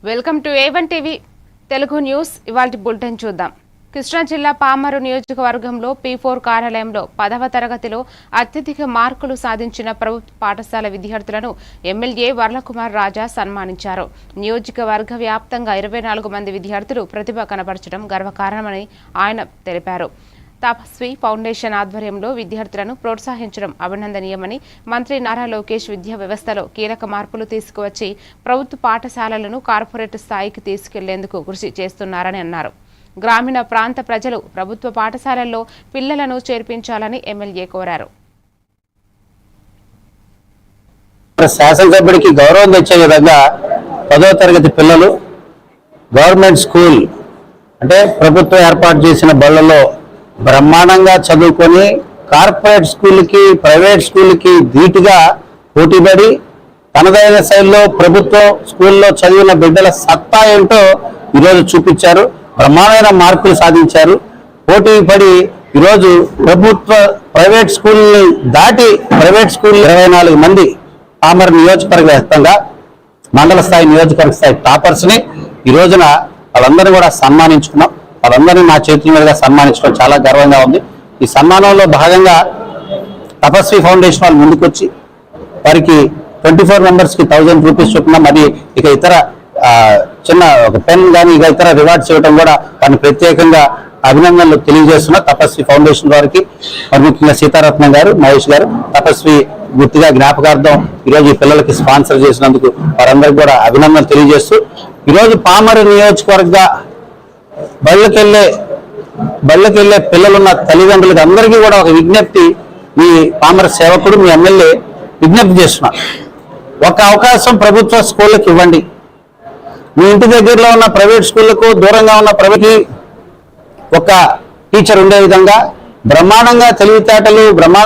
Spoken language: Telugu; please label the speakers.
Speaker 1: Welcome to A1 TV Telugu news. ఇవాల్టి బులెటిన్ చూద్దాం. కృష్ణా జిల్లా పామరు నియోజకవర్గంలో P4 కార్యాలయంలో 10వ తరగతిలో అత్యధిక మార్కులు సాధించిన ప్రభుత్వ పాఠశాల విద్యార్థులను ఎమ్మెల్యే వర్లకుమార్ రాజా సన్మానించారు. నియోజకవర్గ వ్యాప్తంగా 24 మంది విద్యార్థులు ప్రతిభ కనబరచడం గర్వకారణమని ఆయన తెలిపారు. తపస్వి ఫౌండేషన్ ఆధ్వర్యంలో విద్యార్థులను ప్రోత్సహించడం అభినందనీయమని మంత్రి నారా లోకేష్ విద్యా వ్యవస్థలో కీలక మార్పులు తీసుకువచ్చి ప్రభుత్వ పాఠశాలలను కార్పొరేట్ స్థాయికి తీసుకెళ్లేందుకు కృషి చేస్తున్నారని అన్నారు. గ్రామీణ ప్రాంత ప్రజలు ప్రభుత్వ పాఠశాలల్లో పిల్లలను చేర్పించాలని ఎమ్మెల్యే కోరారు.
Speaker 2: శాసనసభ్యుడికి గౌరవం తెచ్చే విధంగా 10వ తరగతి పిల్లలు గవర్నమెంట్ స్కూల్ అంటే ప్రభుత్వం ఏర్పాటు చేసిన బళ్లలో బ్రహ్మాండంగా చదువుకొని కార్పొరేట్ స్కూల్కి ప్రైవేట్ స్కూల్కి ధీటుగా పోటీపడి తనదైన శైలిలో ప్రభుత్వ స్కూల్లో చదివిన బిడ్డల సత్తా ఏంటో ఈరోజు చూపించారు. బ్రహ్మాండమైన మార్కులు సాధించారు. పోటీ పడి ఈరోజు ప్రభుత్వ ప్రైవేట్ స్కూల్ని దాటి ప్రైవేట్ స్కూల్ 24 మంది పామర్ నియోజకవర్గ వ్యాప్తంగా మండల స్థాయి నియోజకవర్గ స్థాయి టాపర్స్ని ఈ రోజున వాళ్ళందరినీ కూడా సన్మానించుకున్నాం. వాళ్ళందరినీ నా చేతుల మీదుగా సన్మానించడం చాలా గర్వంగా ఉంది. ఈ సన్మానంలో భాగంగా తపస్వి ఫౌండేషన్ వాళ్ళు ముందుకొచ్చి వారికి 24 మెంబర్స్కి 1000 రూపీస్ చొప్పున మరి ఇక ఇతర చిన్న ఒక పెన్ కానీ ఇక ఇతర రివార్డ్స్ ఇవ్వడం కూడా వారిని ప్రత్యేకంగా అభినందనలు తెలియజేస్తున్నా. తపస్వి ఫౌండేషన్ వారికి మరి ముఖ్యంగా సీతారత్నం గారు, మహేష్ గారు తపస్వి గుర్తుగా జ్ఞాపకార్థం ఈరోజు ఈ పిల్లలకి స్పాన్సర్ చేసినందుకు వారందరికీ కూడా అభినందనలు తెలియజేస్తూ ఈరోజు పామరు నియోజకవర్గ బళ్ళకెళ్లే పిల్లలున్న తల్లిదండ్రులకి అందరికీ కూడా ఒక విజ్ఞప్తి మీ పామర సేవకుడు మీ ఎమ్మెల్యే విజ్ఞప్తి చేస్తున్నారు. ఒక అవకాశం ప్రభుత్వ స్కూళ్ళకి ఇవ్వండి. మీ ఇంటి దగ్గరలో ఉన్న ప్రైవేట్ స్కూళ్లకు దూరంగా ఉన్న ప్రైవేట్కి ఒక టీచర్ ఉండే విధంగా బ్రహ్మాండంగా తెలివితేటలు బ్రహ్మాండంగా